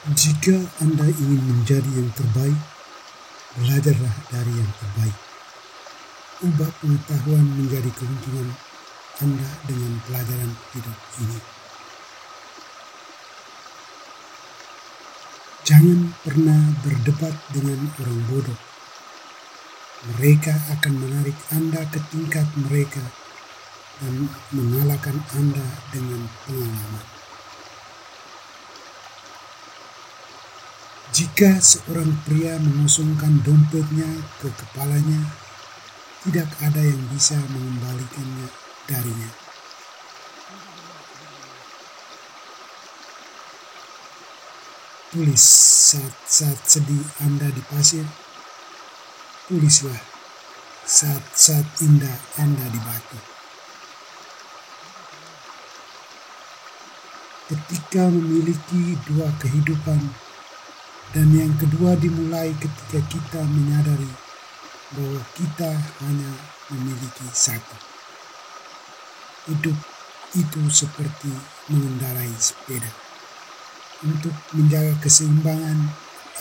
Jika Anda ingin menjadi yang terbaik, belajarlah dari yang terbaik. Ubah pengetahuan menjadi keuntungan Anda dengan pelajaran hidup ini. Jangan pernah berdebat dengan orang bodoh. Mereka akan menarik Anda ke tingkat mereka dan mengalahkan Anda dengan pengalaman. Jika seorang pria mengosongkan dompetnya ke kepalanya, tidak ada yang bisa mengembalikannya darinya. Tulis saat-saat sedih Anda di pasir, tulislah saat-saat indah Anda di batu. Ketika memiliki dua kehidupan, dan yang kedua dimulai ketika kita menyadari bahwa kita hanya memiliki satu. Hidup itu seperti mengendarai sepeda. Untuk menjaga keseimbangan,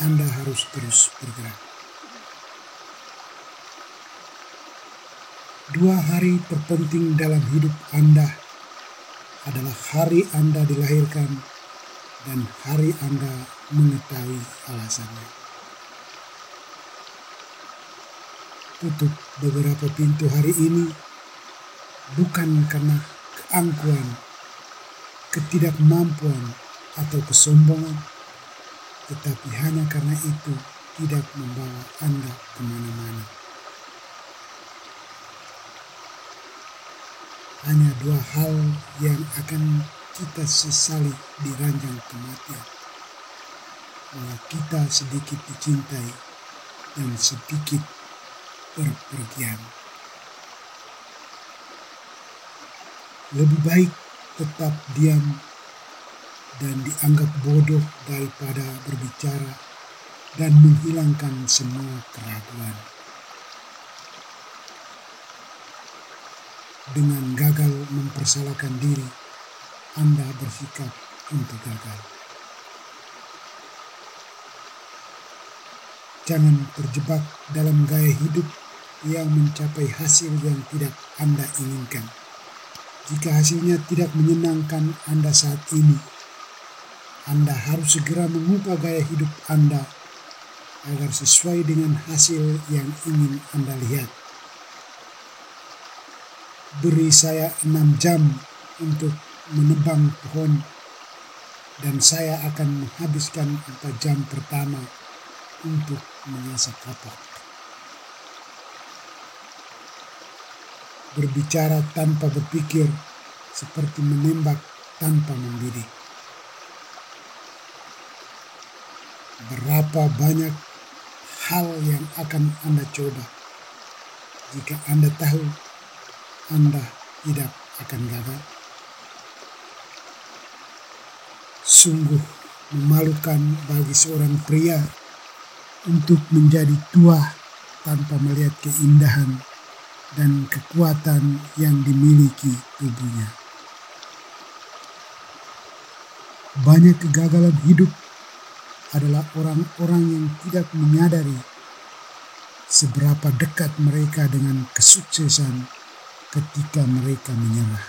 Anda harus terus bergerak. 2 hari terpenting dalam hidup Anda adalah hari Anda dilahirkan dan hari Anda mengetahui alasannya. Tutup beberapa pintu hari ini bukan karena keangkuhan, ketidakmampuan, atau kesombongan, tetapi hanya karena itu tidak membawa Anda kemana-mana. Hanya 2 hal yang akan kita sesali di ranjang kematian, bahwa kita sedikit dicintai dan sedikit berpergian. Lebih baik tetap diam dan dianggap bodoh daripada berbicara dan menghilangkan semua keraguan. Dengan gagal mempersalahkan diri, Anda bersikap untuk gagal. Jangan terjebak dalam gaya hidup yang mencapai hasil yang tidak Anda inginkan. Jika hasilnya tidak menyenangkan Anda saat ini, Anda harus segera mengubah gaya hidup Anda agar sesuai dengan hasil yang ingin Anda lihat. Beri saya 6 jam untuk menebang pohon dan saya akan menghabiskan 4 jam pertama untuk mengasah kapak. Berbicara tanpa berpikir seperti menembak tanpa membidik. Berapa banyak hal yang akan Anda coba? Jika Anda tahu, Anda tidak akan gagal. Sungguh memalukan bagi seorang pria untuk menjadi tua tanpa melihat keindahan dan kekuatan yang dimiliki tubuhnya. Banyak kegagalan hidup adalah orang-orang yang tidak menyadari seberapa dekat mereka dengan kesuksesan ketika mereka menyerah.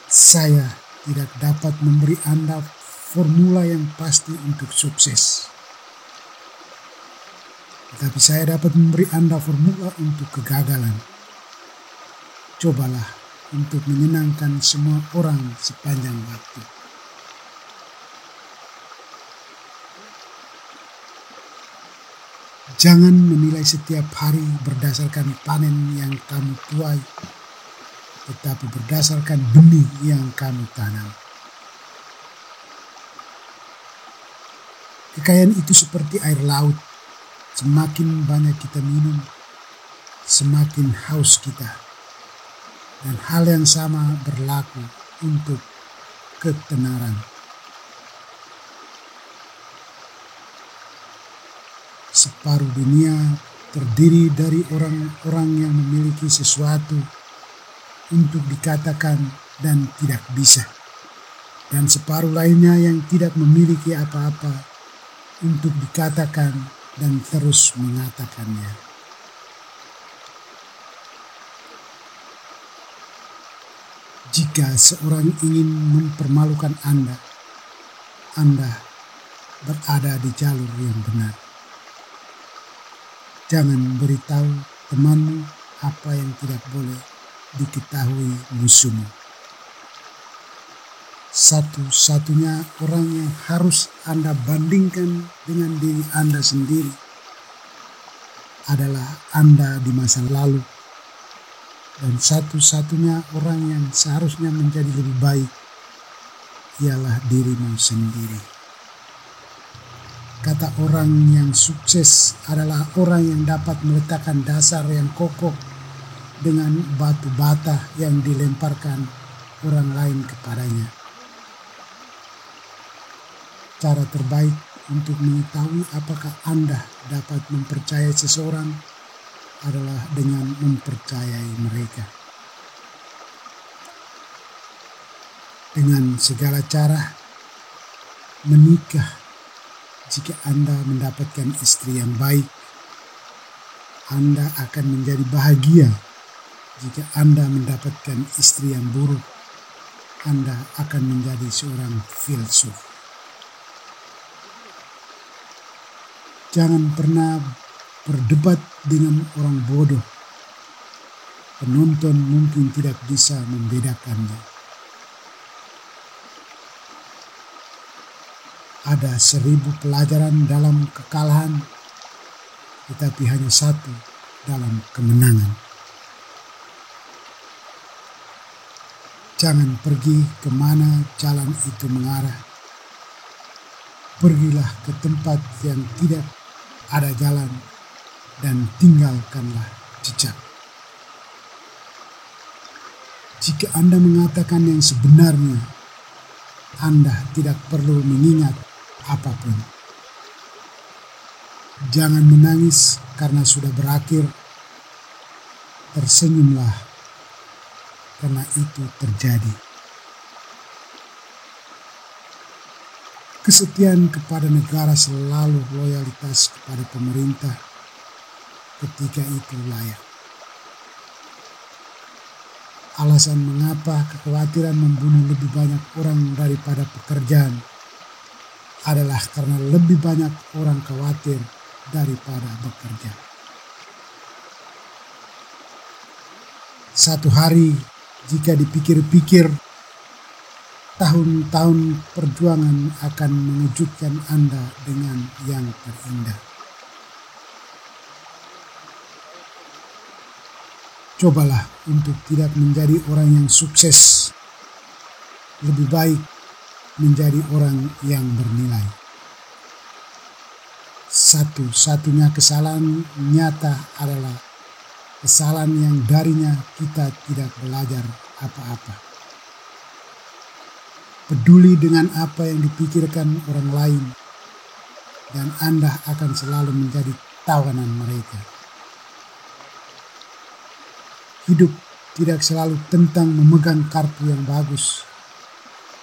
Saya tidak dapat memberi Anda formula yang pasti untuk sukses. Tetapi saya dapat memberi Anda formula untuk kegagalan. Cobalah untuk menyenangkan semua orang sepanjang waktu. Jangan menilai setiap hari berdasarkan panen yang kamu tuai, tetapi berdasarkan benih yang kamu tanam. Kekayaan itu seperti air laut. Semakin banyak kita minum, semakin haus kita. Dan hal yang sama berlaku untuk ketenaran. Separuh dunia terdiri dari orang-orang yang memiliki sesuatu untuk dikatakan dan tidak bisa. dan separuh lainnya yang tidak memiliki apa-apa untuk dikatakan dan terus mengatakannya. Jika seorang ingin mempermalukan Anda berada di jalur yang benar. Jangan beritahu temanmu apa yang tidak boleh diketahui musuhmu. Satu-satunya orang yang harus Anda bandingkan dengan diri Anda sendiri adalah Anda di masa lalu. Dan satu-satunya orang yang seharusnya menjadi lebih baik ialah dirimu sendiri. Kata orang yang sukses adalah orang yang dapat meletakkan dasar yang kokoh dengan batu bata yang dilemparkan orang lain kepadanya. Cara terbaik untuk mengetahui apakah Anda dapat mempercayai seseorang adalah dengan mempercayai mereka. Dengan segala cara, menikah jika Anda mendapatkan istri yang baik. Anda akan menjadi bahagia jika Anda mendapatkan istri yang buruk. Anda akan menjadi seorang filsuf. Jangan pernah berdebat dengan orang bodoh. Penonton mungkin tidak bisa membedakannya. Ada 1000 pelajaran dalam kekalahan, tetapi hanya 1 dalam kemenangan. Jangan pergi kemana jalan itu mengarah. Pergilah ke tempat yang tidak ada jalan dan tinggalkanlah jejak. Jika Anda mengatakan yang sebenarnya, Anda tidak perlu mengingat apapun. Jangan menangis karena sudah berakhir. Tersenyumlah karena itu terjadi. Kesetiaan kepada negara selalu loyalitas kepada pemerintah ketika itu layak. Alasan mengapa kekhawatiran membunuh lebih banyak orang daripada pekerjaan adalah karena lebih banyak orang khawatir daripada bekerja. Satu hari, jika dipikir-pikir, tahun-tahun perjuangan akan mengejutkan Anda dengan yang terindah. Cobalah untuk tidak menjadi orang yang sukses. Lebih baik menjadi orang yang bernilai. Satu-satunya kesalahan nyata adalah kesalahan yang darinya kita tidak belajar apa-apa. Peduli dengan apa yang dipikirkan orang lain, dan Anda akan selalu menjadi tawanan mereka. Hidup tidak selalu tentang memegang kartu yang bagus,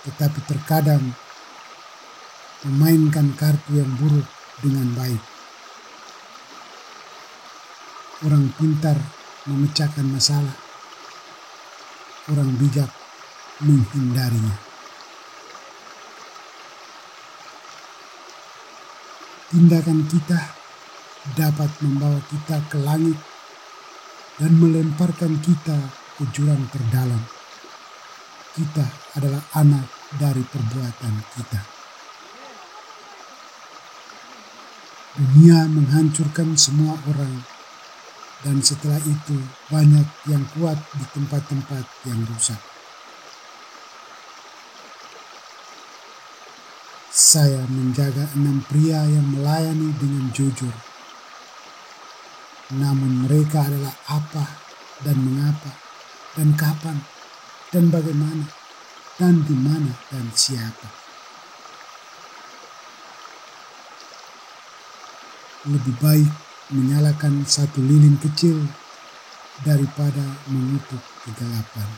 tetapi terkadang memainkan kartu yang buruk dengan baik. Orang pintar memecahkan masalah, orang bijak menghindarinya. Tindakan kita dapat membawa kita ke langit dan melemparkan kita ke jurang terdalam. Kita adalah anak dari perbuatan kita. Dunia menghancurkan semua orang, dan setelah itu banyak yang kuat di tempat-tempat yang rusak. Saya menjaga 6 pria yang melayani dengan jujur. Namun mereka adalah apa dan mengapa dan kapan dan bagaimana dan di mana dan siapa. Lebih baik menyalakan 1 lilin kecil daripada mengutuk kegelapan.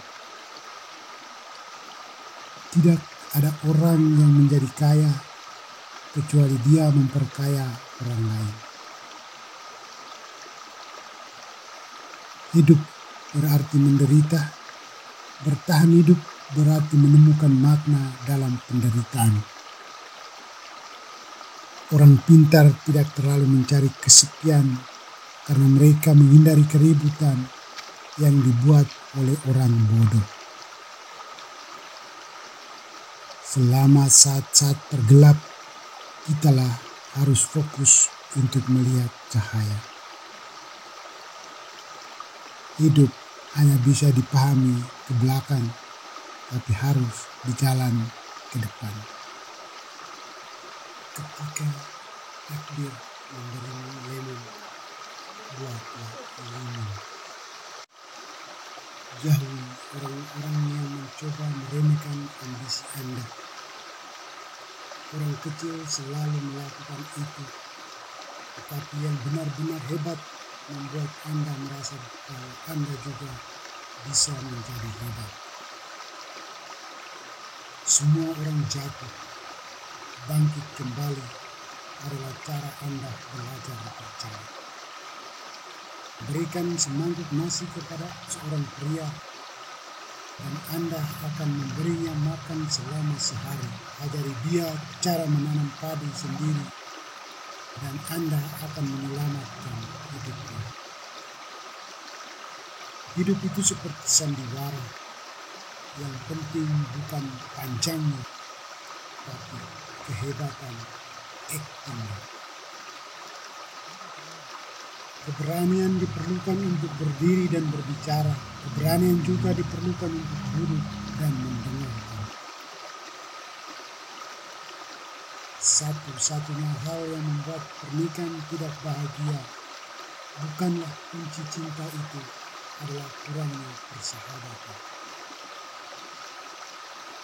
Tidak ada orang yang menjadi kaya kecuali dia memperkaya orang lain. Hidup berarti menderita, bertahan hidup berarti menemukan makna dalam penderitaan. Orang pintar tidak terlalu mencari kesepian karena mereka menghindari keributan yang dibuat oleh orang bodoh. Selama saat-saat tergelap, kitalah harus fokus untuk melihat cahaya. Hidup hanya bisa dipahami ke belakang, tapi harus berjalan ke depan. Ketika takdir memberi lemon, buatlah lemon. Jauhi orang-orang yang mencoba meremehkan ambisi Anda. Orang kecil selalu melakukan itu, tetapi yang benar-benar hebat membuat Anda merasa bahwa Anda juga bisa menjadi hebat. Semua orang jatuh, bangkit kembali adalah cara Anda belajar percaya. Berikan semangkuk nasi kepada seorang pria dan Anda akan memberinya makan selama sehari. Ajari dia cara menanam padi sendiri dan Anda akan menyelamatkan hidupnya. Hidup itu seperti sandiwara. Yang penting bukan panjangnya, tapi kehebatan aktingnya. Keberanian diperlukan untuk berdiri dan berbicara. Keberanian juga diperlukan untuk duduk dan mendengarkan. Satu-satunya hal yang membuat pernikahan tidak bahagia bukanlah kunci cinta itu adalah kurangnya persahabatan.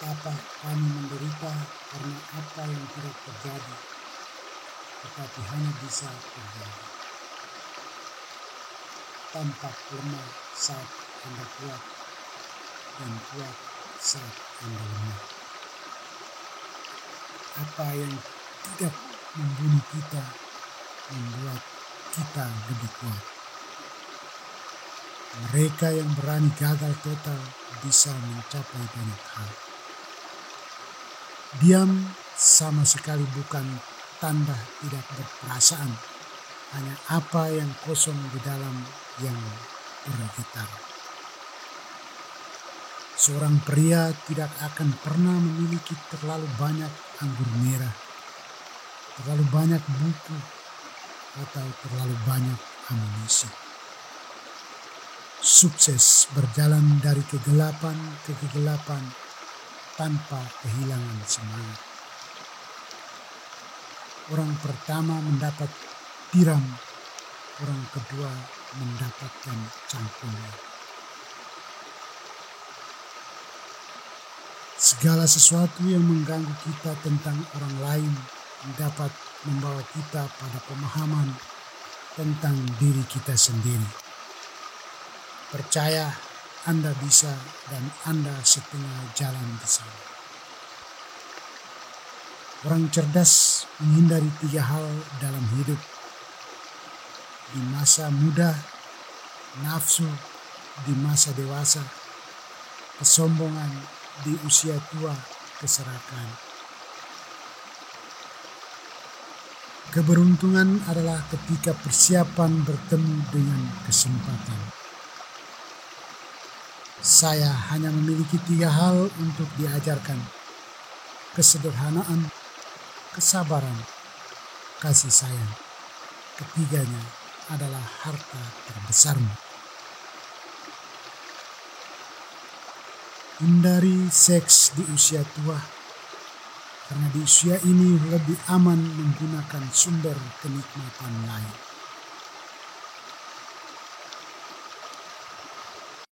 Betapa kami menderita karena apa yang tidak terjadi, tetapi hanya bisa terjadi. Tampak lemah saat Anda kuat dan kuat saat Anda lemah. Apa yang tidak membunuh kita membuat kita lebih kuat. Mereka yang berani gagal total bisa mencapai banyak hal. Diam sama sekali bukan tanda tidak berperasaan, hanya apa yang kosong di dalam yang bergetar. Seorang pria tidak akan pernah memiliki terlalu banyak anggur merah, terlalu banyak buku, atau terlalu banyak amunisi. Sukses berjalan dari kegelapan ke kegelapan tanpa kehilangan semangat. Orang pertama mendapat tiram, orang kedua mendapatkan cangkungnya. Segala sesuatu yang mengganggu kita tentang orang lain dapat membawa kita pada pemahaman tentang diri kita sendiri. Percaya Anda bisa dan Anda setengah jalan ke sana. Orang cerdas menghindari 3 hal dalam hidup. Di masa muda, nafsu di masa dewasa, kesombongan di usia tua, keserakahan. Keberuntungan adalah ketika persiapan bertemu dengan kesempatan. Saya hanya memiliki 3 hal untuk diajarkan: kesederhanaan, kesabaran, kasih sayang. Ketiganya adalah harta terbesarmu. Hindari seks di usia tua, karena di usia ini lebih aman menggunakan sumber kenikmatan lain.